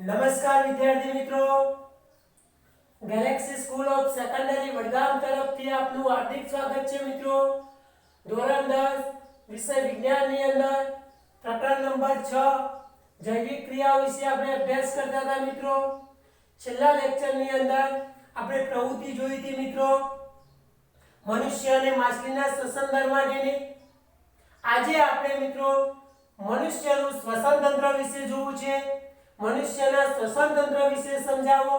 નમસ્કાર વિદ્યાર્થી મિત્રો, Galaxy school of secondary Vadgam તરફથી આપનું હાર્દિક સ્વાગત છે મિત્રો। ધોરણ 10 વિષય વિજ્ઞાનની અંદર પ્રકરણ નંબર 6 જૈવિક ક્રિયાઓ વિશે આપણે અભ્યાસ કરતા હતા મિત્રો। છેલ્લા લેક્ચરની અંદર આપણે પ્રવૃત્તિ જોઈ હતી મિત્રો, મનુષ્ય અને માછલીના શ્વસન દર માટેની। આજે આપણે મિત્રો મનુષ્યનું શ્વસન તંત્ર વિશે જોવું છે। મનુષ્યના શ્વસન તંત્ર વિશે સમજાવો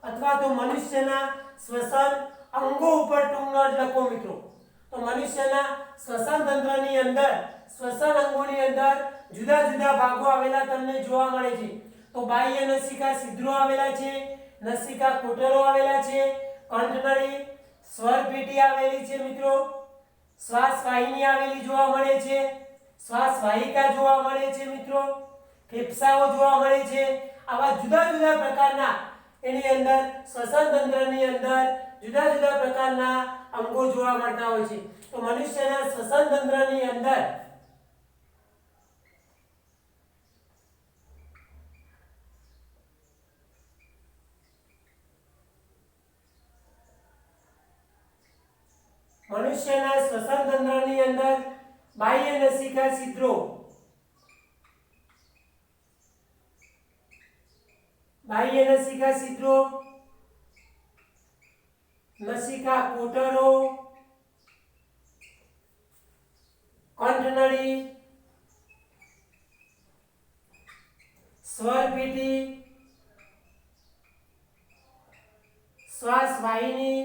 અથવા તો મનુષ્યના શ્વસન અંગો ઉપર ટૂંક નોટ લખો મિત્રો। તો મનુષ્યના શ્વસન તંત્રની અંદર શ્વસન અંગોની અંદર જુદા જુદા ભાગો આવેલા તમને જોવા મળે છે। તો બાહ્ય નસિકા છિદ્રો આવેલા છે, નસિકા કોટરો આવેલા છે, કંઠનળી, સ્વર પેટી આવેલી છે મિત્રો, શ્વાસ વાહિની આવેલી જોવા મળે છે, શ્વાસ વાહિકા જોવા મળે છે મિત્રો, ફેફસાઓ જોવા મળે છે। આવા જુદા જુદા પ્રકારના એની અંદર શ્વસન તંત્રની અંદર જુદા જુદા પ્રકારના અંગો જોવા મળતા હોય છે। તો મનુષ્યના શ્વસન તંત્રની અંદર બાહ્ય નસિકા છિદ્રો, બાહ્ય નસિકા છિદ્રો, નસિકા કોટરો, કંઠનળી, સ્વર પેટી, શ્વાસ વાહિની,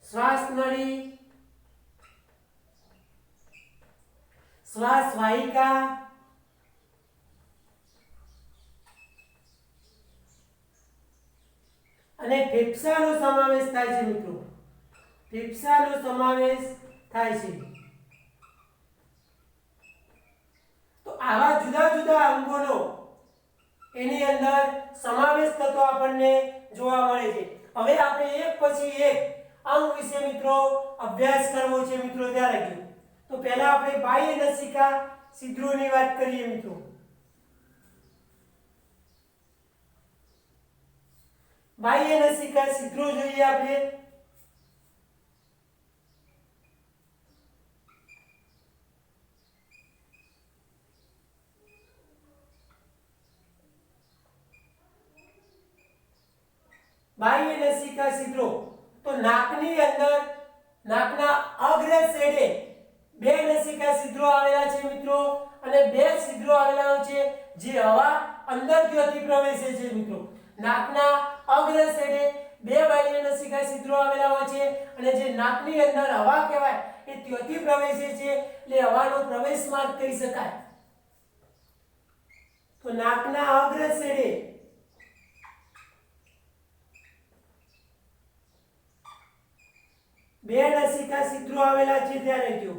શ્વાસ નળી, શ્વાસ વાહિકા અને ફેફસાનો સમાવેશ થાય છે મિત્રો। ફેફસાનો સમાવેશ થાય છે। તો આવા જુદા જુદા અંગોનો એની અંદર સમાવેશ થતો આપણને જોવા મળે છે। હવે આપણે એક પછી એક અંગ વિશે મિત્રો અભ્યાસ કરવો છે મિત્રો, ધ્યાન રાખજો। તો પહેલા આપણે બાહ્ય નસિકા છિદ્રોની વાત કરીએ મિત્રો। બાહ્ય નસિકા છિદ્રો જોઈએ આપણે। બાહ્ય નસિકા છિદ્રો તો નાકની અંદર નાકના અગ્ર છેડે બે નસિકા છિદ્રો આવેલા છે મિત્રો, અને બે છિદ્રો આવેલા છે જે હવા અંદર ત્યાંથી પ્રવેશે છે મિત્રો। નાકના અગ્ર છેડે બે બાહ્ય નસિકા છિદ્રો આવેલા હોય છે, અને જે નાકની અંદર હવા કહેવાય એ ત્યાંથી પ્રવેશે છે, એટલે હવાનો પ્રવેશ માર્ગ કહી શકાય। તો નાકના અગ્ર છેડે બે નસિકા છિદ્રો આવેલા છે, ત્યારે જો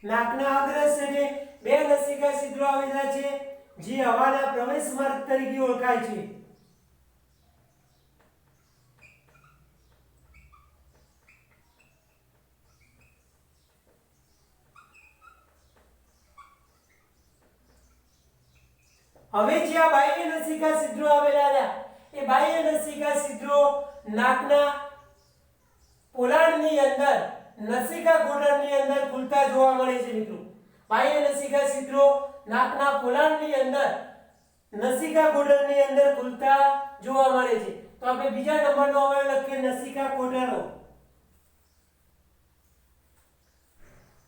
નાકના અગ્ર છેડે બે નસિકા છિદ્રો આવેલા છે જે હવાના પ્રવેશ માર્ગ તરીકે ઓળખાય છે। હવે જે આ બાહ્ય નસિકા છિદ્રો આવેલા હતા એ બાહ્ય નસિકા છિદ્રો નાકના પોલાણની અંદર નસિકા કોટરની અંદર ખુલતા જોવા મળે છે મિત્રો। બાહ્ય નસિકા છિદ્રો નાકના પોલાણની અંદર નસિકા કોટરની અંદર ખુલતા જોવા મળે છે। તો આપણે બીજા નંબરનો અવયવ લખીએ નસિકા કોટરો।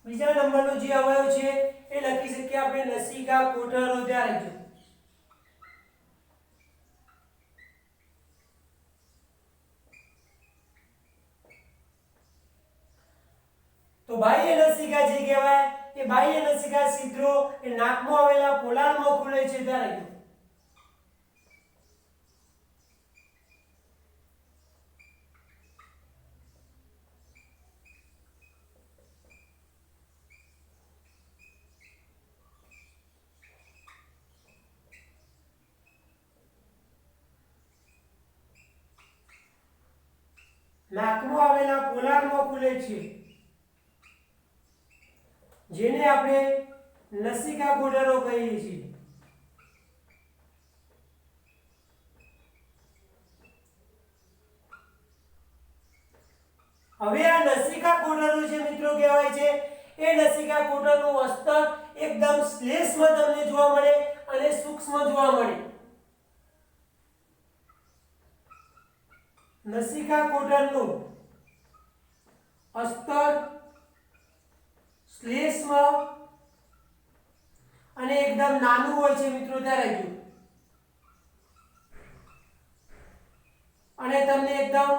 બીજા નંબરનો જે અવયવ છે એ લખી શકીએ આપણે નસિકા કોટરો, ધ્યાન રાખજો। તો બાહ્ય નસિકા જે કહેવાય એ બાહ્ય નસિકા છિદ્રો એ નાકમાં આવેલા પોલાણમાં ખુલે છે, ત્યારે નાકમાં આવેલા પોલાણમાં ખુલે છે, જેને આપણે નસિકા કોટરો કહીએ છીએ. હવે આ નસિકા કોટરો જે મિત્રો કહેવાય છે એ નસિકા કોટરનું અસ્તર એકદમ શ્લેષમાં તમને જોવા મળે અને સૂક્ષ્મ જોવા મળે. નસિકા કોટરનું અસ્તર શ્લેષમાં અને એકદમ નાનું હોય છે મિત્રો, ત્યારે જો અને તમને એકદમ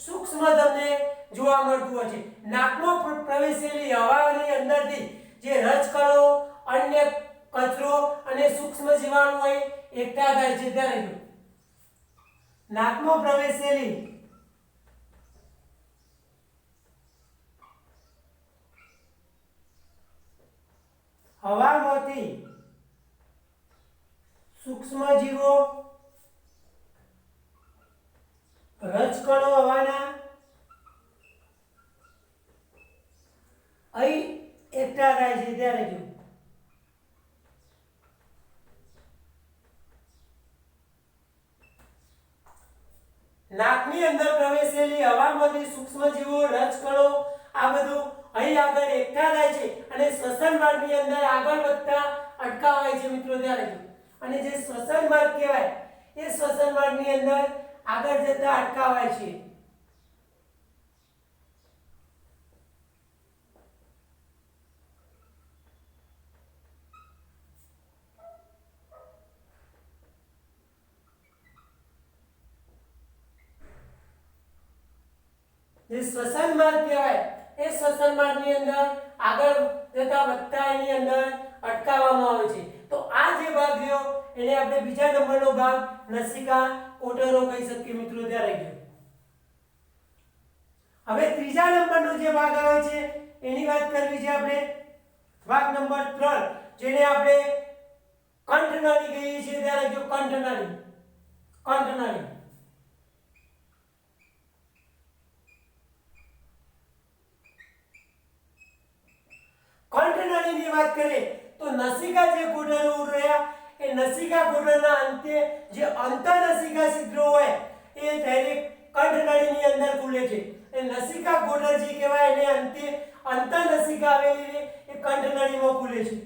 સૂક્ષ્મ તમને જોવા મળતું હોય છે. નાકમાં પ્રવેશેલી હવાની અંદરથી જે રજકણો, અન્ય કચરો અને સૂક્ષ્મ જીવાણુ હોય એકઠા થાય છે, ત્યારે જો નાકમાં પ્રવેશેલી હવામાંથી સૂક્ષ્મ જીવો, રજકણો હવાના અહીં એકઠા થાય છે, ત્યારે જો નાકની અંદર પ્રવેશેલી હવામાંથી સૂક્ષ્મ જીવો, રજકણો આ બધું અહીં આગળ એકઠા થાય છે અને શ્વસન માર્ગની અંદર આગળ વધતા અટકાવાય છે મિત્રો, ત્યારે જો અને જે શ્વસન માર્ગ કહેવાય એ શ્વસન માર્ગની અંદર આગળ જતા અટકાવાય છે. જે શ્વસન માર્ગ કહેવાય એ શ્વસન માર્ગની અંદર આગળ જતા વધતા એની અંદર અટકાવવામાં આવે છે. તો આ જે ભાગ રહ્યો એને આપણે બીજા નંબરનો ભાગ નસિકા કોટરો કહી શકીએ મિત્રો, ત્યારે ગયો. હવે ત્રીજા નંબરનો જે ભાગ આવે છે એની વાત કરવી છે આપણે. ભાગ નંબર 3 જેને આપણે કંઠનાળી કહીએ છીએ, ત્યારે જો કંઠનાળી. કંઠનાળીની વાત કરીએ તો નસિકા જે કોટરો રહ્યા એ નસિકા કોટરના અંતે જે અંતરનસિકા છિદ્રો હોય એ ડાયરેક્ટ કંઠનાળીની અંદર ખુલે છે. એ નસિકા કોટર જે કહેવાય એને અંતે અંતરનસિકા આવેલી એ કંઠનાળીમાં ખુલે છે.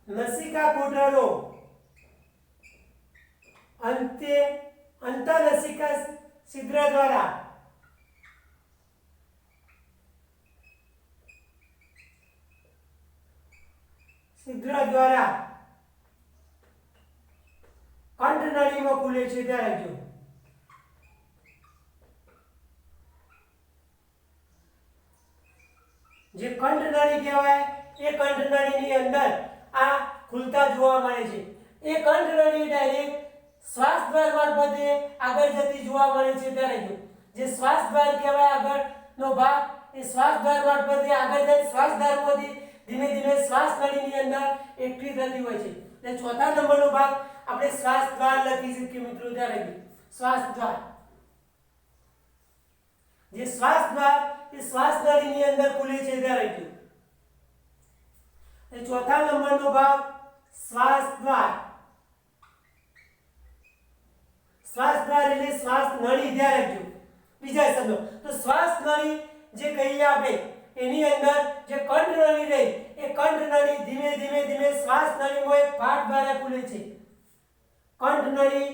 નસિકા કોટરો અંતે અંતરનસિકા છિદ્ર દ્વારા કંઠનાળીમાં ખુલે છે, ત્યારે જો જે કંઠનાળી કહેવાય એ કંઠનાળીની અંદર આ ખુલતા જોવા મળે છે. એ કંઠનાળી ડાયરેક્ટ શ્વાસ દ્વાર મારફતે આગળ જતી જોવા મળે છે, ત્યારે જો જે શ્વાસ દ્વાર કહેવાય આગળનો ભાગ એ શ્વાસ દ્વાર મારફતે આગળ જાય, શ્વાસ દ્વારમાંથી ધીમે ધીમે શ્વાસ નળીની અંદર એકઠી થતી હોય છે. એટલે ચોથા નંબરનો ભાગ આપણે શ્વાસ દ્વાર લખી શકીએ મિત્રો, ત્યારે શ્વાસ દ્વાર. જે શ્વાસ દ્વાર એ શ્વાસ નળીની અંદર ખુલે છે, ત્યારે એટલે ચોથા નંબરનો ભાગ શ્વાસ દ્વાર. શ્વાસ દ્વાર એટલે શ્વાસ નળી, ધ્યાન રાખજો. બીજા શબ્દો તો શ્વાસ નળી જે કહીએ આપણે એની અંદર જે કંઠનાળી રહી એ કંઠનાળી ધીમે ધીમે ધીમે શ્વાસ નળીમાં એક ફાટ દ્વારા ખુલે છે. કંઠનાળી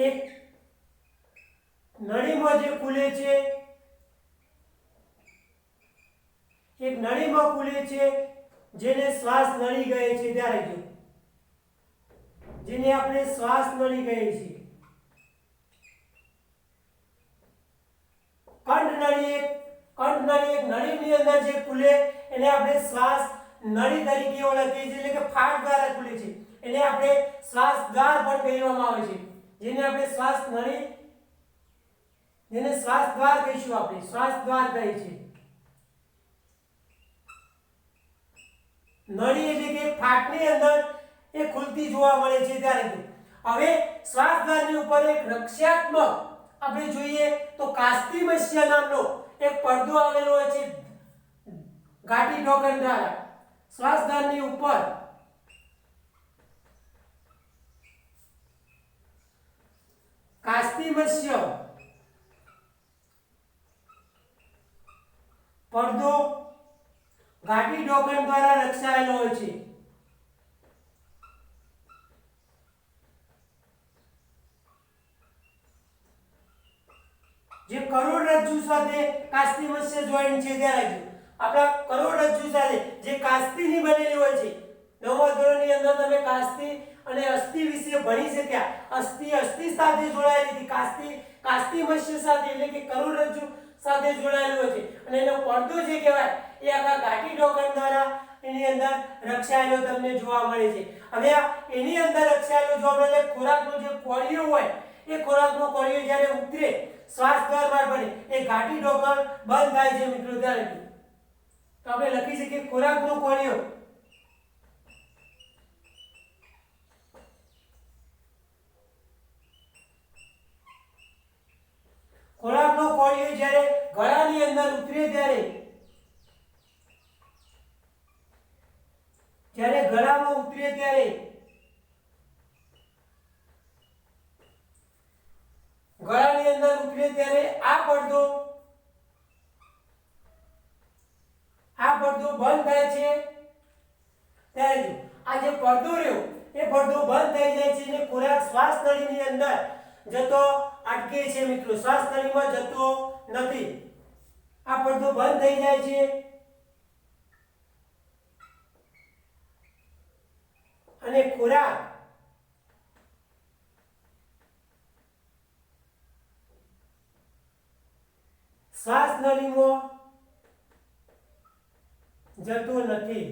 એક નળીમાં જે ખુલે છે, એક નળીમાં ખુલે છે જેને શ્વાસ નળી કહે છે, ત્યારે જો જેને આપણે શ્વાસ નળી કહીએ છીએ. કંઠનાળી એક નળીની અંદર જે ખુલે એને આપણે શ્વાસ નળી તરીકે ઓળખીએ છીએ, એટલે કે ફાટ દ્વારા ખુલે છે એને આપણે શ્વાસ દ્વાર પણ કહેવામાં આવે છે. જેને આપણે શ્વાસ નળી, જેને શ્વાસ દ્વાર કહીશું, આપણે શ્વાસ દ્વાર કહે છે. નળી એટલે કે ફાટની અંદર એ ખુલતી જોવા મળે છે ત્યારે હવે શ્વાસદ્વારની ઉપર એક રક્ષાત્મક આપણે જોઈએ તો કાસ્તિમસ્ય નામનો એક પડદો આવેલો હોય છે ઘાટી ઢોકણ દ્વારા શ્વાસદ્વારની ઉપર કાસ્તિમસ્ય પડદો ઘાટી ઢોકણ દ્વારા રક્ષાયેલો હોય છે જે કરોડરજ્જુ સાથે કાસ્તિમસ્ય જોઈન્ટ છે ત્યાં આપણા કરોડરજ્જુ સાથે જે કાસ્તીની બનેલી હોય છે નવમા ધોરણની અંદર તમે કાસ્તી અને અસ્થિ વિશે ભણી શક્યા અસ્થિ સાથે જોડાયેલી હતી કાસ્તિમસ્ય સાથે એટલે કે કરોડરજ્જુ સાથે જોડાયેલું હોય છે અને એનો પડદો જે કહેવાય એ આખા ઘાટી ઢોકણ દ્વારા એની અંદર રક્ષાયેલો તમને જોવા મળે છે હવે એની અંદર રક્ષાયેલો જોવા મળે ખોરાકનો જે કોળિયો હોય એ ખોરાકનો કોળિયો જ્યારે ઉતરે શ્વાસ દ્વાર મારફતે એ ઘાટી ઢોકણ બંધ થાય છે મિત્રો ત્યારે તો આપણે લખી શકીએ ખોરાકનો કોળિયો ખોરાકનો કોળિયો જ્યારે ગળાની અંદર ઉતરે ત્યારે ગળામાં ઉતરે ત્યારે ગળાની અંદર ઉતરે ત્યારે આ પડદો બંધ થાય છે ત્યારે આ જે પડદો રહ્યો એ પડદો બંધ થઈ જાય છે અને ખોરાક શ્વાસ નળીની અંદર જતો અટકે છે મિત્રો શ્વાસ નળીમાં જતો નથી આ પડદો બંધ થઈ જાય છે અને ખોરાક શ્વાસ નળીમાં જતો નથી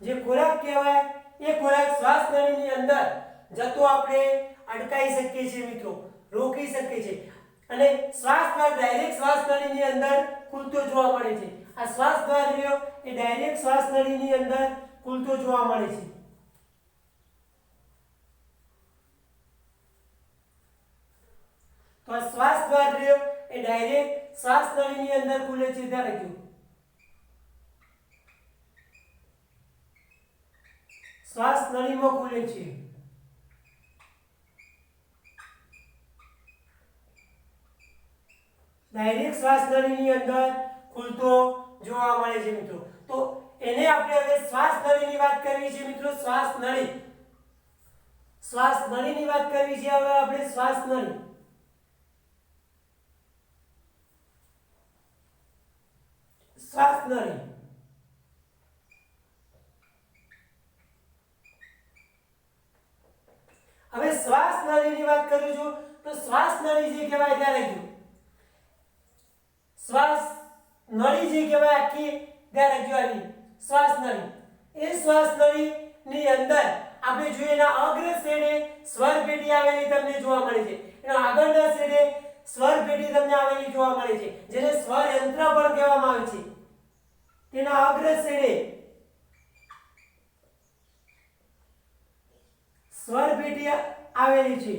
જે ખોરાક કહેવાય એ ખોરાક શ્વાસ નળીની અંદર જતો આપણે અટકાઈ શકીએ છીએ મિત્રો રોકી શકીએ છીએ અને શ્વાસ દ્વાર ડાયરેક્ટ શ્વાસ નળીની અંદર ખુલતો જોવા મળે છે આ શ્વાસ દ્વાર રહ્યો એ ડાયરેક્ટ શ્વાસ નળીની અંદર ખુલતો જોવા મળે છે તો આ શ્વાસ દ્વાર રહ્યો એ ડાયરેક્ટ શ્વાસ નળીની અંદર ખુલે છે ત્યારે જો શ્વાસ નળીમાં ખુલે છે ડાયરેક્ટ શ્વાસ નળીની અંદર ખુલતો જોવા મળે છે મિત્રો તો એને આપણે હવે શ્વાસ નળીની વાત કરવી છે મિત્રો શ્વાસ નળીની વાત કરવી છે હવે આપણે શ્વાસ નળી હવે શ્વાસ નળીની વાત કરું છું તો શ્વાસ નળી જે કહેવાય ત્યારે જો શ્વાસ નળી જે કહેવાય આખી ત્યારે જો આની શ્વાસ નળી એ શ્વાસ નળીની અંદર આપણે જોઈએ એના અગ્ર છેડે સ્વર પેટી આવેલી તમને જોવા મળે છે એના આગળના છેડે સ્વર પેટી તમને આવેલી જોવા મળે છે જેને સ્વર યંત્ર પણ કહેવામાં આવે છે તેના અગ્ર છેડે સ્વર પેટી આવેલી છે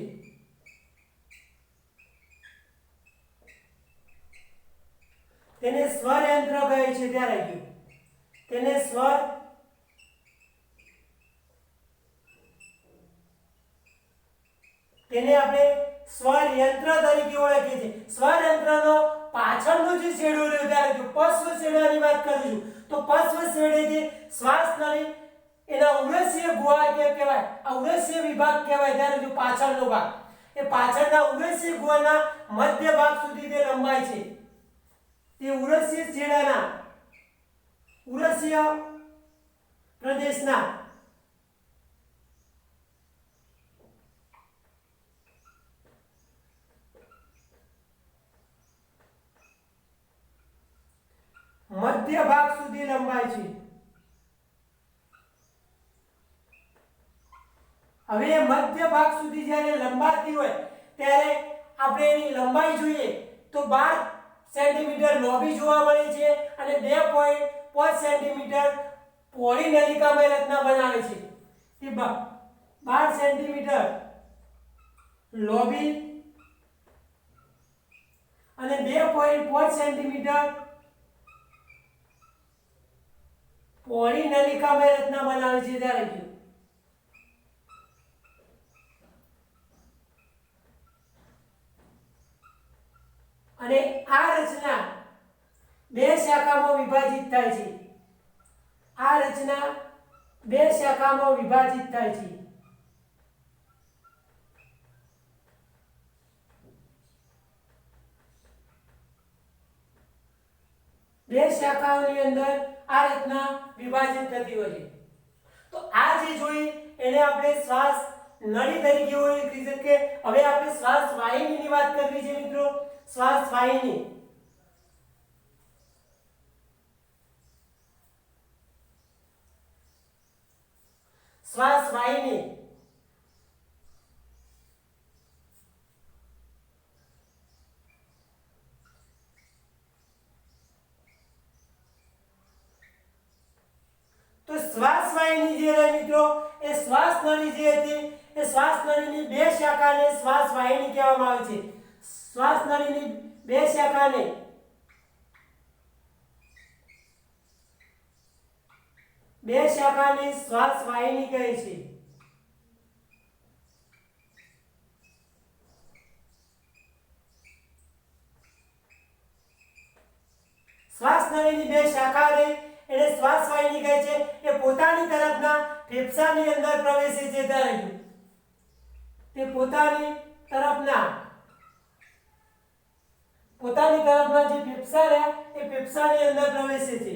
તેને સ્વર યંત્ર કહે છે ત્યારે તેને આપણે સ્વર યંત્ર તરીકે ઓળખીએ છીએ સ્વર યંત્રનો પાછળનો જે છેડો રહ્યો ત્યારે જો પશ્વ છેડાની વાત કરું છું તો પશ્વ છેડે જે શ્વાસ નળી એના ઉરસ્ય ગુહા કહેવાય આ ઉરસ્ય વિભાગ કહેવાય ત્યારે જો પાછળનો ભાગ એ પાછળના ઉરસ્ય ગુહાના મધ્ય ભાગ સુધી તે લંબાય છે તે ઉરસ્ય છેડાના ઉરસ્ય પ્રદેશના મધ્ય ભાગ સુધી લંબાય છે હવે મધ્ય ભાગ સુધી જ્યારે લંબાતી હોય ત્યારે આપણે એની લંબાઈ જોઈએ તો 12 સેન્ટીમીટર લોબી જોવા મળે છે અને 2.5 સેન્ટીમીટર પહોળી નલિકામય રચના બનાવે છે તે 12 સેન્ટીમીટર લોબી અને 2.5 સેન્ટીમીટર પહોળી નલિકામય રચના બનાવે છે ત્યારે જો અને આ રચના બે શાખામાં વિભાજિત થાય છે આ રચના બે શાખામાં વિભાજિત થાય છે બે શાખાઓની અંદર આ રચના વિભાજિત થતી હોય છે તો આ જે જોઈ એને આપણે શ્વાસ નળી તરીકે ઓળખી શકીએ હવે આપણે શ્વાસ વાહિનીની વાત કરવી છે મિત્રો શ્વાસ વાહિની શ્વાસ વાહિની તો શ્વાસ વાહિની જે રહે મિત્રો એ શ્વાસ નળી જે હતી એ શ્વાસ નળીની બે શાખાને શ્વાસ વાહિની કહેવામાં આવે છે શ્વાસ નળીની બે શાખાને શ્વાસ વાહિની કહે છે શ્વાસ નળીની બે શાખા રહી એને શ્વાસ વાહિની કહે છે એ પોતાની તરફના ફેફસાની અંદર પ્રવેશે છે ત્યારે તે પોતાની તરફના જે ફેફસા રહ્યા એ ફેફસાની અંદર પ્રવેશે છે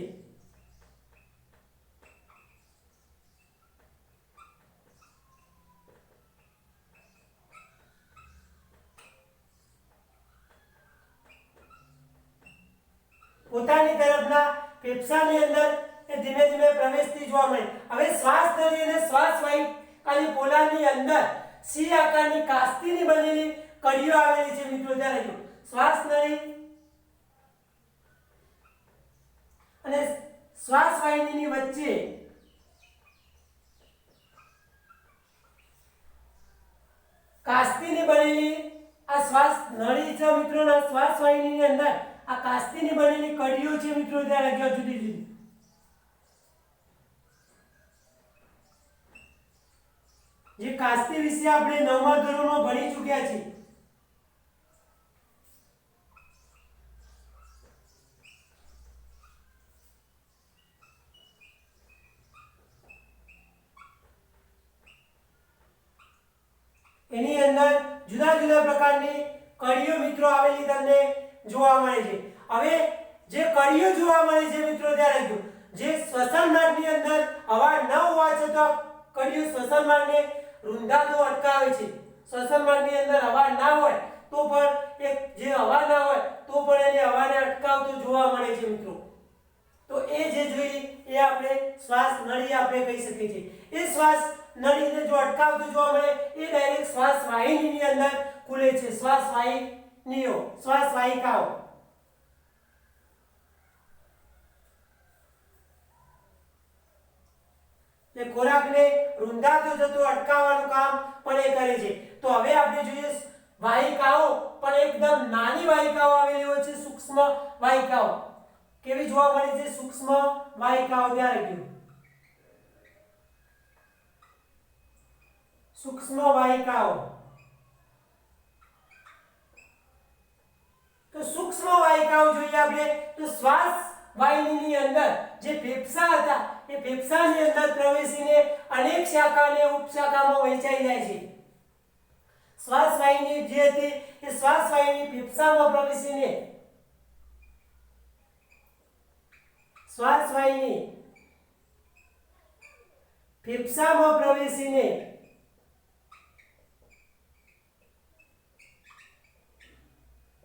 પોતાની તરફના ફેફસાની અંદર એ ધીમે ધીમે પ્રવેશતી જોવા મળે હવે શ્વાસ નળી અને શ્વાસ વાહિકાની પોલાની અંદર સી આકારની કાસ્તીની બનેલી કડીઓ આવેલી છે મિત્રો ત્યારે જો શ્વાસ નળી અને શ્વાસ વાહિનીની વચ્ચે કાસ્તીની બનેલી આ શ્વાસ નળી છે મિત્રોના શ્વાસ વાહિનીની અંદર આ કાસ્તીની બનેલી કડીઓ છે મિત્રો ત્યાં લખ્યો જુદી જુદી જે કાસ્તી વિશે આપણે 9મા ધોરણમાં ભણી ચૂક્યા છીએ એની અંદર જુદા જુદા પ્રકારની કડીઓ મિત્રો આવેલી તમને જોવા મળે છે હવે જે કડીઓ જોવા મળે છે મિત્રો ત્યારે જો જે શ્વસન માર્ગની અંદર હવા ન હોવા છતાં કડીઓ શ્વસન માર્ગને રૂંધાતો અટકાવે છે શ્વસન માર્ગની અંદર હવા ના હોય તો પણ એક જે હવા ના હોય તો પણ એને હવાને અટકાવતો જોવા મળે છે મિત્રો તો એ જે જોઈ એ આપણે શ્વાસ નળી આપણે કહી શકીએ છીએ એ શ્વાસ નળીને જો અટકાવતો જોવા મળે એ ડાયરેક્ટ શ્વાસ વાહિનીની અંદર ખુલે છે શ્વાસ વાહિનીઓ શ્વાસ વાહિકાઓ જે ખોરાકને રૂંધાતો જતો અટકાવવાનું કામ પણ એ કરે છે તો હવે આપણે જોઈએ વાહિકાઓ પણ એકદમ નાની વાહિકાઓ આવેલી હોય છે સૂક્ષ્મ વાહિકાઓ કેવી જોવા મળે છે સૂક્ષ્મ વાહિકાઓ ત્યાં લખ્યું સૂક્ષ્મ વાહિકાઓ તો સૂક્ષ્મ વાહિકાઓ જોઈએ આપણે તો શ્વાસ વાહિનીની અંદર જે ફેફસા હતા એ ફેફસાની અંદર પ્રવેશીને અનેક શાખા અને ઉપશાખામાં વહેંચાઈ જાય છે શ્વાસ વાહિની જે હતી એ શ્વાસ વાહિની ફેફસામાં પ્રવેશીને શ્વાસ વાહિની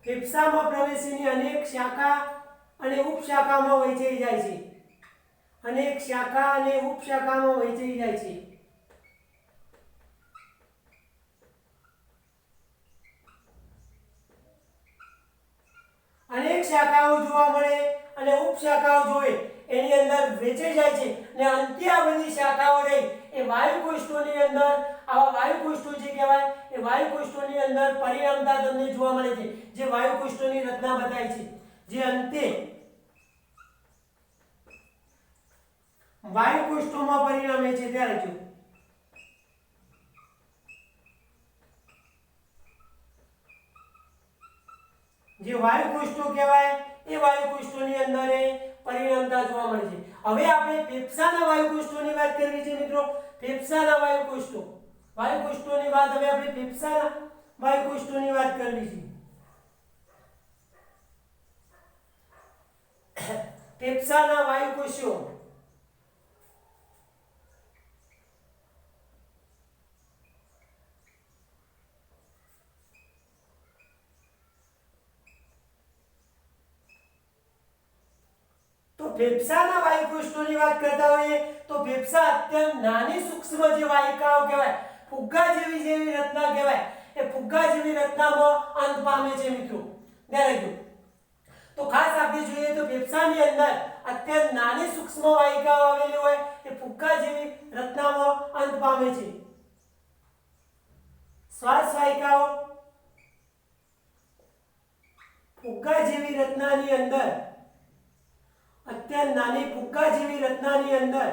ફેફસામાં પ્રવેશીને અનેક શાખા અને ઉપશાખામાં વહેંચાઈ જાય છે અનેક શાખા અને ઉપશાખામાં વહેંચાઈ જાય છે અનેક શાખાઓ જોવા મળે અને ઉપશાખાઓ જોવે એની અંદર વહેંચાઈ જાય છે અને અંતે આ બધી શાખાઓ રહી એ વાયુકોષ્ઠોની અંદર આવા વાયુકોષ્ઠો જે કહેવાય એ વાયુકોષ્ઠોની અંદર પરિણમતા તમને જોવા મળે છે, જે વાયુકોષ્ઠોની રચના બતાવી છે, જે અંતે વાયુકોષ્ઠોમાં પરિણમે છે ત્યારે જો જે વાયુકોષ્ઠો કહેવાય એ વાયુકોષ્ઠોની અંદર એ પરિણમતા જોવા મળે છે. હવે આપણે ફેફસાના વાયુકોષ્ઠોની વાત કરવી છે મિત્રો. ફેફસાના વાયુકોષ્ઠોની વાત હવે આપણે ફેફસાના વાયુકોષ્ઠોની વાત કરવી છે. ફેફસાના વાયુકોષો ફેફસાના વાયુકોષ્ઠોની વાત કરતા હોઈએ તો ફેફસા અત્યંત નાની સૂક્ષ્મ જે વાહિકાઓ કહેવાય, ફુગ્ગા જેવી રચના કહેવાય, એ ફુગ્ગા જેવી રચનામાં અંત પામે છે મિત્રો. ધ્યાન રાખજો. તો ખાસ આપણે જોઈએ તો ફેફસાની અંદર અત્યંત નાની સૂક્ષ્મ વાહિકાઓ આવેલી હોય એ ફુગ્ગા જેવી રચનામાં અંત પામે છે. શ્વાસ વાહિકાઓ ફુગ્ગા જેવી રચનાની અંદર અત્યંત નાની ફુગ્ગા જેવી રચનાની અંદર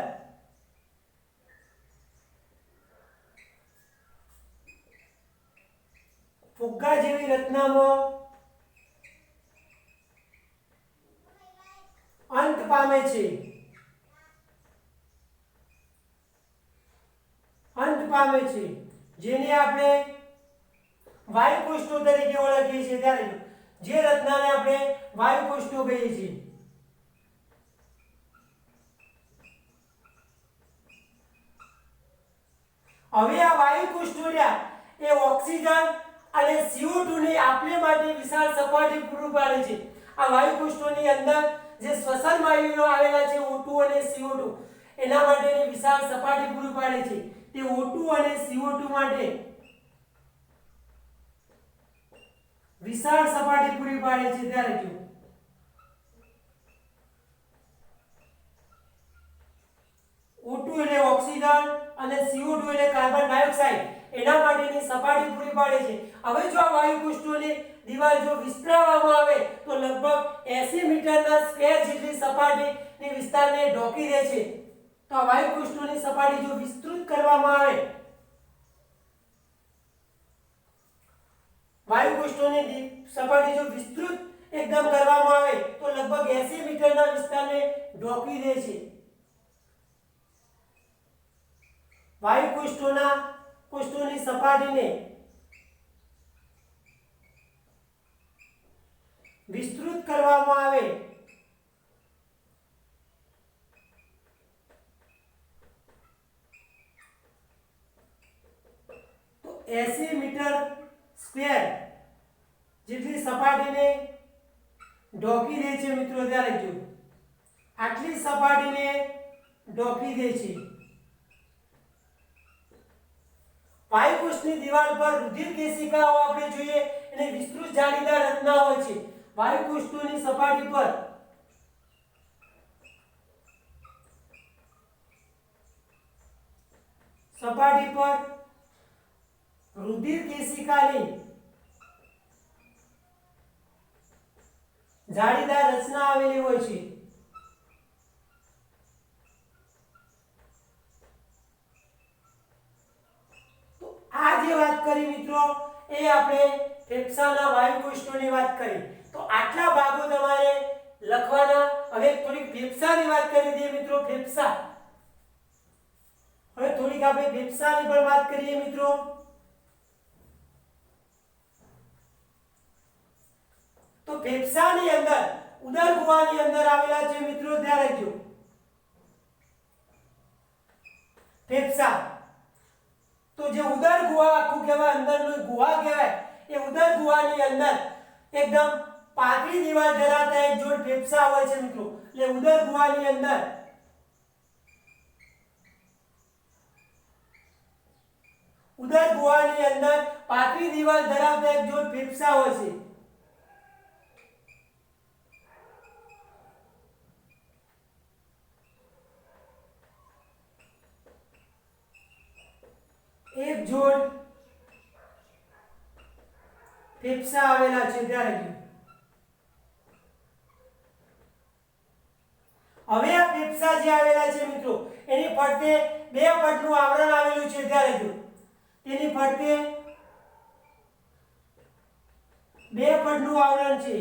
ફુગ્ગા જેવી રચનામાં અંત પામે છે. જેને આપણે વાયુકોષ્ઠો તરીકે ઓળખીએ છીએ. ત્યારે જે રચનાને આપણે વાયુકોષ્ઠો કહીએ છીએ. હવે આ વાયુકોષ્ઠો એ ઓક્સિજન અને CO2 ની આપલે માટે વિશાળ સપાટી પૂરું પાડે છે. આ વાયુકોષ્ઠોની અંદર જે શ્વસન વાયુઓ આવેલા છે O2 અને CO2 એના માટેની વિશાળ સપાટી પૂરી પાડે છે. તે O2 અને CO2 માટે વિશાળ સપાટી પૂરી પાડે છે. ત્યારે જો O2 એટલે ઓક્સિજન અને CO2 એટલે કાર્બન ડાયોક્સાઇડ એના માટેની સપાટી પૂરી પાડે છે. હવે જો આ વાયુકોષ્ઠોની દીવાલ જો વિસ્તરાવવામાં આવે તો લગભગ 80 મીટરના સ્ક્વેર જેટલી સપાટીની વિસ્તારને ઢોકી દે છે. તો આ વાયુકોષ્ઠોની સપાટી જો વિસ્તૃત કરવામાં આવે, વાયુકોષ્ઠોની સપાટી જો વિસ્તૃત એકદમ કરવામાં આવે તો લગભગ 80 મીટરના વિસ્તારને ઢોકી દે છે. વાયુકોષ્ઠોની સપાટીને વિસ્તૃત કરવામાં આવે તો 80 મીટર સ્ક્વેર જેટલી સપાટીને ઢોકી દે છે મિત્રો. ત્યારે જો આટલી સપાટીને ઢોકી દે છે. વાયુકોષ્ઠની દિવાલ પર રુધિર કેશિકાઓ આપણે જોઈએ અને વિસ્તૃત જાળીદાર રચના હોય છે. વાયુકોષ્ઠોની સપાટી પર રુધિર કેશિકાની જાળીદાર રચના આવેલી હોય છે. આ જે વાત કરી મિત્રો એ આપણે ફેફસાના વાયુકોષ્ઠોની વાત કરી. તો આટલા ભાગો તમારે લખવાના. હવે થોડીક ફેફસાની વાત કરી દઈએ મિત્રો. હવે થોડીક આપણે ફેફસાની પણ વાત કરીએ મિત્રો. તો ફેફસાની અંદર ઉદરગુહાની અંદર આવેલા છે મિત્રો. ધ્યાન રાખજો. ફેફસા તો જે ઉદરગુહા આખું કહેવાય, અંદરનું ગુહા કહેવાય, એ ઉદરગુહાની અંદર એકદમ પાતળી દીવાલ ધરાવતા એક જોડ ફેફસા હોય છે મિત્રો. એટલે ઉદરગુહાની અંદર પાતળી દીવાલ ધરાવતા એક જોડ ફેફસા હોય છે. એક જોડ ફેફસા આવેલા છે ત્યારે હવે આ ફેફસા જે આવેલા છે મિત્રો એની ફરતે બે પટનું આવરણ આવેલું છે ત્યારે તેની ફરતે બે પટનું આવરણ છે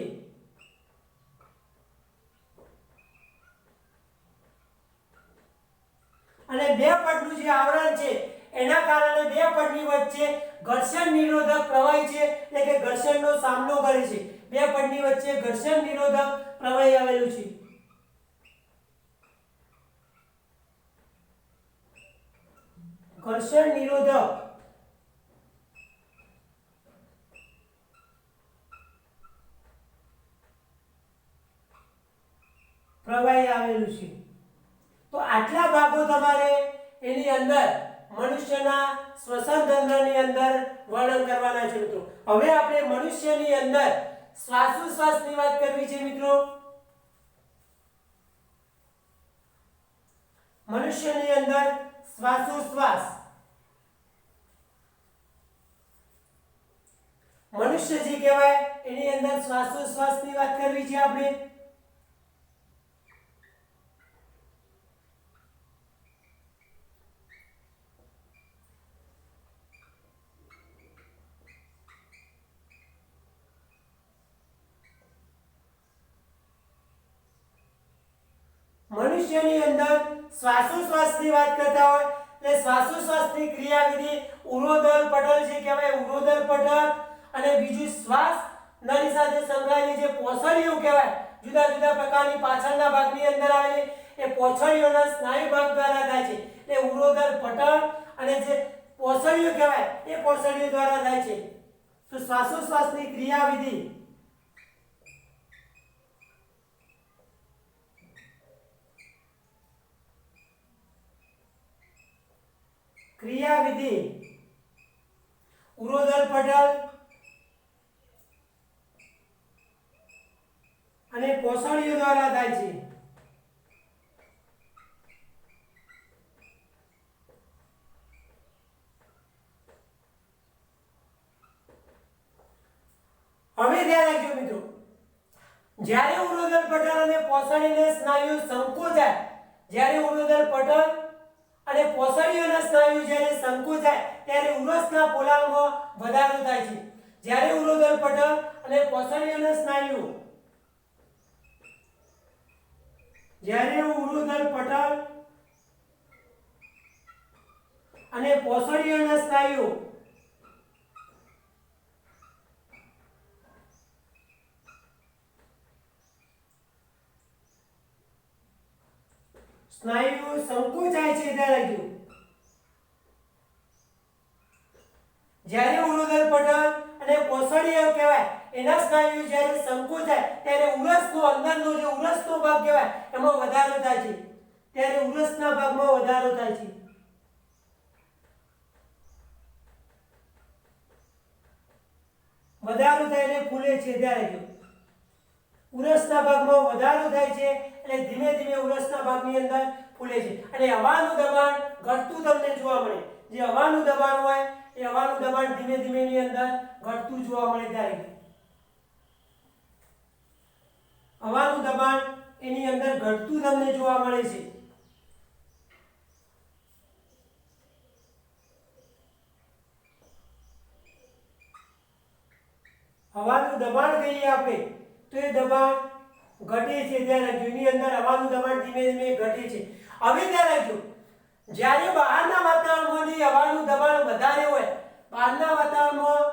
અને બે પટનું જે આવરણ છે એના કારણે બે પટની વચ્ચે ઘર્ષણ નિરોધક પ્રવાહી છે એટલે કે ઘર્ષણનો સામનો કરે છે બે પટની વચ્ચે ઘર્ષણ નિરોધક પ્રવાહી આવેલું છે ઘર્ષણ નિરોધક પ્રવાહી આવેલું છે તો આટલા ભાગો તમારે એની અંદર મનુષ્યના શ્વસન તંત્રની અંદર વર્ણન કરવાના છે મિત્રો હવે આપણે મનુષ્યની અંદર શ્વાસોશ્વાસની વાત કરવી છે મિત્રો મનુષ્યની અંદર શ્વાસોશ્વાસ મનુષ્ય જે કહેવાય એની અંદર શ્વાસોશ્વાસની વાત કરવી છે આપણે મનુષ્યની અંદર શ્વાસોશ્વાસની વાત કરતા હોય એટલે શ્વાસોશ્વાસની ક્રિયાવિધિ ઉરોદર પટલ જે કહેવાય ઉરોદર પટલ અને બીજું શ્વાસ નળી સાથે સંકળાયેલી જે પોસળીઓ કહેવાય જુદા જુદા પ્રકારની પાછળના ભાગની અંદર આવેલી એ પોસળીઓના સ્નાયુ ભાગ દ્વારા થાય છે એટલે ઉરોદર પટલ અને જે પોસળીઓ કહેવાય એ પોસળીઓ દ્વારા થાય છે તો શ્વાસોશ્વાસની ક્રિયાવિધિ ક્રિયાવિધિ ઉરોદર પટલ અને પોસળીઓ દ્વારા થાય છે હવે ધ્યાન રાખજો મિત્રો જ્યારે ઉરોદર પટલ અને પોસળીના સ્નાયુ સંકોચાય જ્યારે ઉરોદર પટલ અને પોસળીઓના સ્નાયુ જ્યારે સંકોચાય ત્યારે ઉરસના પોલાણમાં વધારો થાય છે જ્યારે ઉરોદર પટલ અને પોસળીઓના સ્નાયુ જ્યારે ઉરોદર પટલ અને પોસળીઓના સ્નાયુ સ્નાયુ સંકોચાય છે ત્યારે જ્યારે ઉરોદર પટલ અને પોસળીઓ કહેવાય એના સ્નાયુ જ્યારે સંકોચાય ત્યારે ઉરસનો અંદરનો જે ઉરસનો ભાગ કહેવાય એમાં વધારો થાય છે ત્યારે ઉરસના ભાગમાં વધારો થાય છે વધારો થાય એટલે ફૂલે છે ત્યારે ઉરસના ભાગમાં વધારો થાય છે એટલે ધીમે ધીમે ઉરસના ભાગની અંદર ફૂલે છે અને હવાનું દબાણ ઘટતું તમને જોવા મળે જે હવાનું દબાણ હોય એ હવાનું દબાણ ધીમે ધીમે ની અંદર ઘટતું જોવા મળે ત્યારે હવાનું દબાણ એની અંદર ઘટતું તમને જોવા મળે છે હવાનું દબાણ કહીએ આપણે તો એ દબાણ ઘટે છે ત્યારે એની અંદર હવાનું દબાણ ધીમે ધીમે ઘટે છે હવે ત્યારે જો જ્યારે બહારના વાતાવરણમાંથી હવાનું દબાણ વધારે હોય બહારના વાતાવરણમાં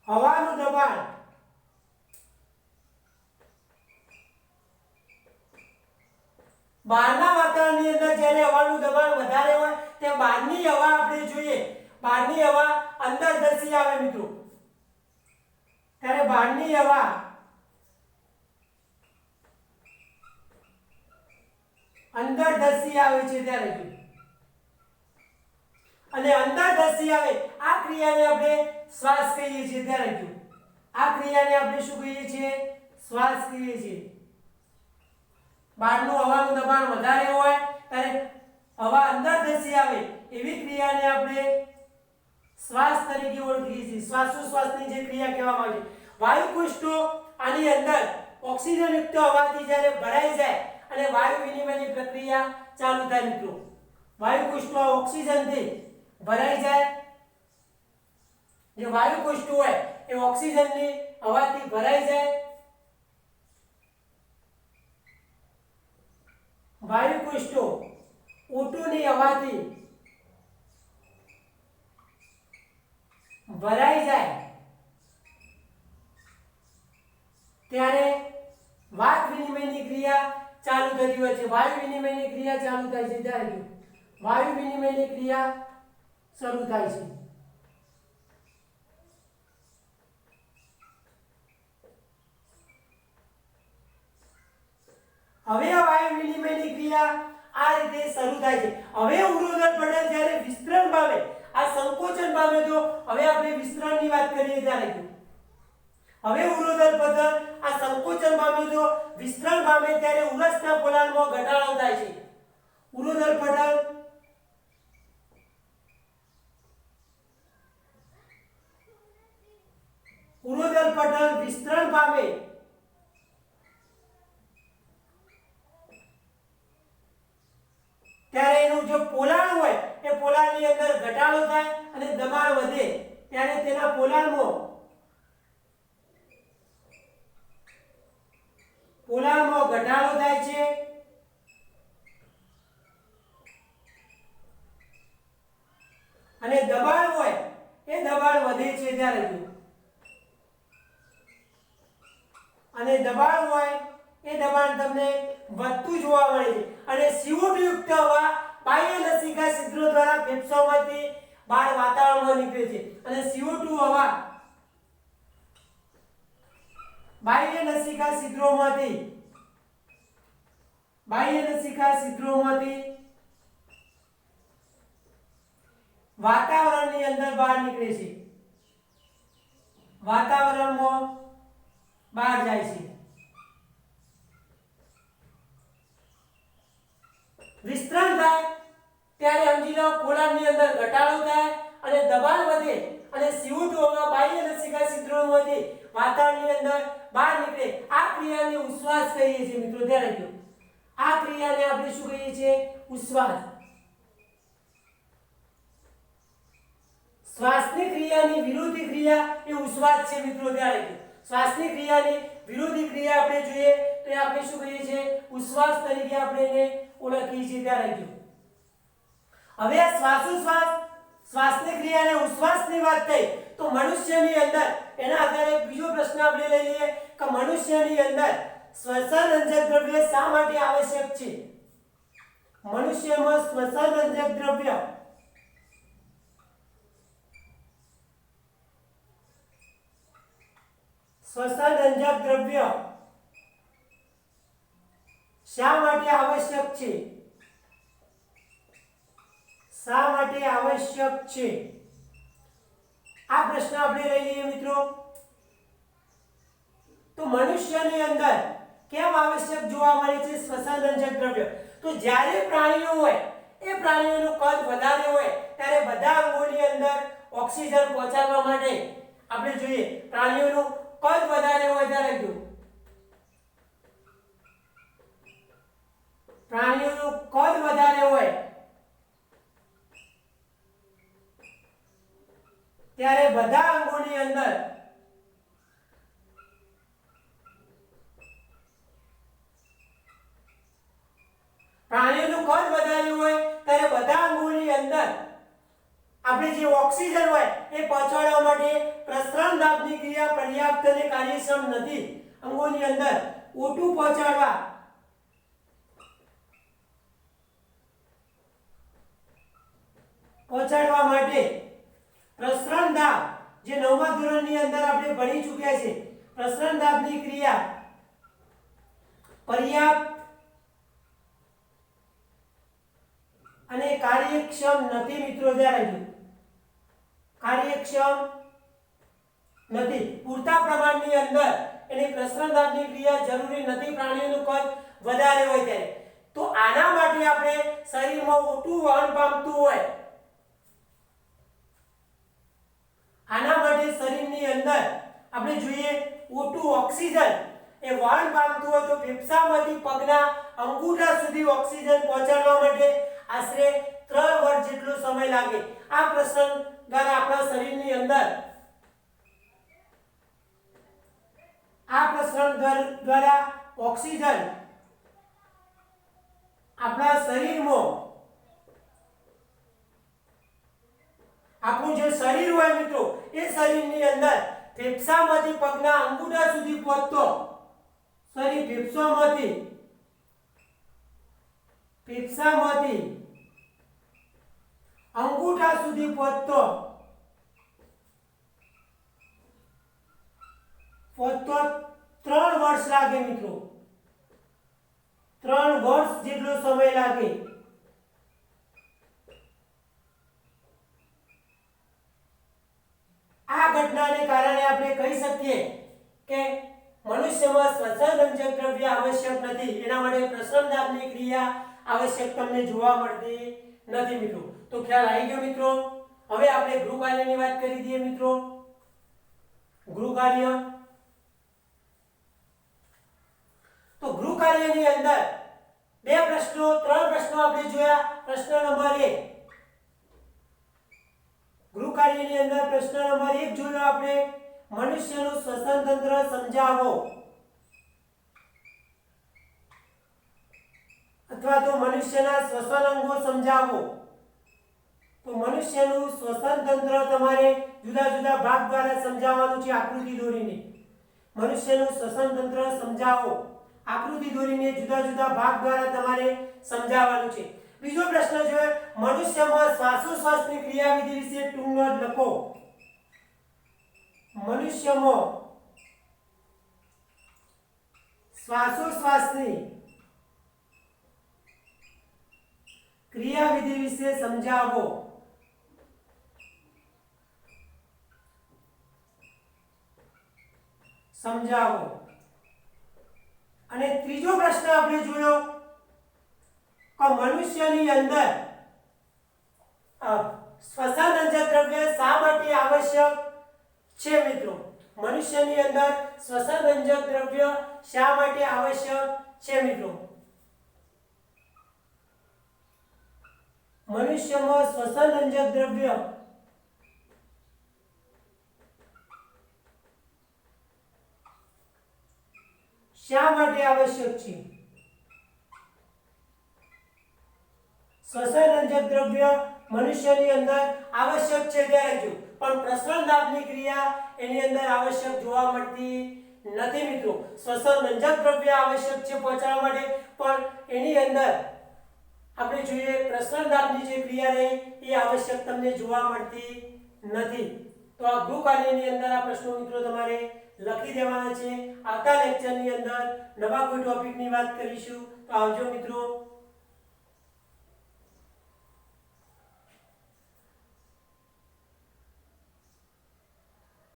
હવાનું દબાણ બહારના વાતાવરણની અંદર જ્યારે હવાનું દબાણ વધારે હોય તે બહારની હવા આપણે જોઈએ બહારની હવા અંદર ધસી આવે મિત્રો ત્યારે બહારની હવા અંદર ધસી આવે છે ત્યારે અને અંદર ધસી આવે આ ક્રિયાને આપણે શ્વાસ કહીએ છીએ ત્યારે આ ક્રિયાને આપણે શું કહીએ છીએ? શ્વાસ કહીએ છીએ. બહારનું હવાનું દબાણ વધારે હોય ત્યારે હવા અંદર ધસી આવે એવી ક્રિયાને આપણે શ્વાસ તરીકે ઓળખીએ છીએ. શ્વાસોશ્વાસની જે ક્રિયા કહેવામાં આવે છે. વાયુ કોષ્ઠો આની અંદર ઓક્સિજન યુક્ત હવાથી જ્યારે ભરાઈ જાય અને વાયુ વિનિમયની પ્રક્રિયા ચાલુ થાય મિત્રો. વાયુ કોષ્ઠો ઓક્સિજનથી ભરાઈ જાય, જે વાયુ કોષ્ઠો હોય એ ઓક્સિજનની હવાથી ભરાઈ જાય. વાયુ કોષ્ઠો O2 ની હવાથી ભરાઈ જાય ત્યારે વાત વિનિમયની ક્રિયા ચાલુ થતી હોય છે. વાયુ વિનિમયની ક્રિયા ચાલુ થાય છે ત્યારે વાયુ વિનિમયની ક્રિયા શરૂ થાય છે. હવે આ વાયુ વિનિમયની ક્રિયા આ રીતે શરૂ થાય છે. હવે ઉરોધન પટલ જ્યારે વિસ્તરણ પામે, આ સંકોચન પામે તો હવે આપણે વિસ્તરણની વાત કરીએ ત્યારે હવે ઉરોધન પટલ આ સંકોચન પામે તો વિસ્તરણ પામે ત્યારે ઉરસના પોલાણમાં ઘટાડો થાય છે. ઉરોધન પટલ વિસ્તરણ પામે ત્યારે એનું જે પોલાણ હોય એ પોલાણની અંદર ઘટાડો થાય અને દબાણ વધે ત્યારે તેના પોલાણમાં ઘટાડો થાય છે અને દબાણ હોય એ દબાણ વધે છે ત્યારે અને દબાણ હોય એ દબાણ તમને વધતું જોવા મળે છે. અને CO2 યુક્ત હવા બાહ્ય લસિકા છિદ્રો દ્વારા ફેફસામાંથી બહાર વાતાવરણમાં નીકળે છે. અને CO2 હવા બાહ્ય લસિકા છિદ્રોમાંથી વાતાવરણની અંદર બહાર નીકળે છે, વાતાવરણમાં બહાર જાય છે. વિસ્તરણ થાય ત્યારે સમજી લો પોલાણની અંદર ઘટાડો થાય અને દબાણ વધે અને CO2 હવા બાહ્ય લસિકા છિદ્રોમાંથી વાતાવરણની અંદર બહાર નીકળે. આ ક્રિયાને ઉશ્વાસ કહીએ છીએ મિત્રો. ધ્યાન રાખજો, આ ક્રિયાને આપણે શું કહીએ છીએ? ઉશ્વાસ. શ્વાસની ક્રિયાની વિરોધી ક્રિયા એ ઉશ્વાસ છે મિત્રો. ધ્યાન રાખજો, શ્વાસની ક્રિયાની વિરોધી ક્રિયા આપણે જોઈએ તો એ આપણે શું કહીએ છીએ? ઉશ્વાસ તરીકે આપણે એને ઓળખીએ છીએ. ધ્યાન રાખજો. હવે આ શ્વાસોશ્વાસ શ્વાસની ક્રિયા અને ઉશ્વાસની વાત થઈ તો મનુષ્યની અંદર એના આધારે બીજો પ્રશ્ન આપણે લઈ લઈએ કે મનુષ્યની અંદર શ્વસન રંજક દ્રવ્ય શા માટે આવશ્યક છે? મનુષ્યમાં શ્વસન રંજક દ્રવ્ય શા માટે આવશ્યક છે? શા માટે આવશ્યક છે? આ પ્રશ્ન આપણે લઈ લઈએ મિત્રો. તો મનુષ્યની અંદર કેમ આવશ્યક જોવા મળે છે શ્વસન રંજક દ્રવ્ય? તો જ્યારે પ્રાણીઓ હોય એ પ્રાણીઓનું કદ વધારે હોય ત્યારે બધા અંગોની અંદર ઓક્સિજન પહોંચાડવા માટે આપણે જોઈએ પ્રાણીઓનું કદ વધારે હોય ત્યારે પ્રાણીઓનું કદ વધારે હોય ત્યારે બધા અંગોની અંદર પ્રાણીઓનું કદ વધારે હોય ત્યારે બધા અંગોની અંદર આપણે જે ઓક્સિજન હોય એ પહોંચાડવા માટે પ્રસરણ દાબની ક્રિયા પર્યાપ્ત અને કાર્યક્ષમ નથી. અંગોની અંદર O2 પહોંચાડવા માટે પ્રસરણ દાબ જે 9મા ધોરણની અંદર આપણે ભણી ચૂક્યા છે, પ્રસરણ દાબની ક્રિયા પર્યાપ્ત અને કાર્યક્ષમ નથી મિત્રો. ધ્યાન રાખજો, કાર્યક્ષમ નથી. પૂરતા પ્રમાણની અંદર એની પ્રસરણદાબની ક્રિયા જરૂરી નથી પ્રાણીઓનું કદ વધારે હોય ત્યારે. તો આના માટે આપણે શરીરમાં ઓટું વહન પામતું હોય, આના માટે શરીરની અંદર આપણે જોઈએ ઓટું ઓક્સિજન એ વહન પામતું હોય તો ફેફસામાંથી પગના અંગૂઠા સુધી ઓક્સિજન પહોંચાડવા માટે આશરે 3 વર્ષ જેટલો સમય લાગે. આ પ્રસરણ દ્વારા આપણા શરીરની અંદર દ્વારા ઓક્સિજન આપણા શરીરમાં, આપણું જે શરીર હોય મિત્રો એ શરીરની અંદર ફેફસામાંથી પગના અંગૂઠા સુધી પહોંચતો ફેફસામાંથી અંગૂઠા સુધી પહોંચતો 3 વર્ષ લાગે મિત્રો. 3 વર્ષ જેટલો સમય લાગે. આ ઘટનાને કારણે આપણે કહી શકીએ કે મનુષ્યમાં શ્વસનરંજક દ્રવ્ય આવશ્યક નથી. એના માટે પ્રસરણદાબની ક્રિયા આવશ્યક તમને જોવા મળતી નથી મિત્રો. તો ખ્યાલ આવી ગયો મિત્રો. હવે આપણે ગૃહ કાર્યની વાત કરી દઈએ મિત્રો. ગૃહ કાર્ય, તો ગૃહ કાર્યની અંદર 3 પ્રશ્નો આપણે જોયા. પ્રશ્ન નંબર 1, ગૃહ કાર્યની અંદર પ્રશ્ન નંબર 1 જોયો આપણે, મનુષ્યનું શ્વસન તંત્ર સમજાવો અથવા તો મનુષ્યના શ્વસન અંગો સમજાવો. તો મનુષ્યનું શ્વસન તંત્ર તમારે જુદા જુદા ભાગ દ્વારા સમજાવવાનું છે આકૃતિ દોરીને. મનુષ્યનું શ્વસન તંત્ર સમજાવો, આકૃતિ દોરીને જુદા જુદા ભાગ દ્વારા તમારે સમજાવવાનું છે. બીજો પ્રશ્ન છે, મનુષ્યમાં શ્વાસોશ્વાસની ક્રિયાવિધિ વિશે ટૂંક નોંધ લખો. મનુષ્યમાં શ્વાસોશ્વાસની ક્રિયાવિધિ વિશે સમજાવો. અને ત્રીજો પ્રશ્ન આપણે જોયો કે મનુષ્યની અંદર શ્વસનરંજક દ્રવ્ય શા માટે આવશ્યક છે મિત્રો. મનુષ્યની અંદર શ્વસનરંજક દ્રવ્ય શા માટે આવશ્યક છે મિત્રો. મનુષ્યમાં શ્વસનરંજક દ્રવ્ય શા માટે આવશ્યક છે. શ્વસનરંજક દ્રવ્ય મનુષ્યની અંદર આવશ્યક છે ત્યારે જો, પણ પ્રસરણદાબની ક્રિયા એની અંદર આવશ્યક જોવા મળતી નથી મિત્રો. શ્વસનરંજક દ્રવ્ય આવશ્યક છે પહોંચાડવા માટે, પણ એની અંદર આપણે જોઈએ પ્રસરણદાબની જે ક્રિયા રહી એ આવશ્યક તમને જોવા મળતી નથી. તો આ ગૃહ કાર્યની અંદર આ પ્રશ્નો મિત્રો તમારે લખી દેવાના છે. આવતા લેક્ચરની અંદર નવા કોઈ ટોપિકની વાત કરીશું. તો આવજો મિત્રો.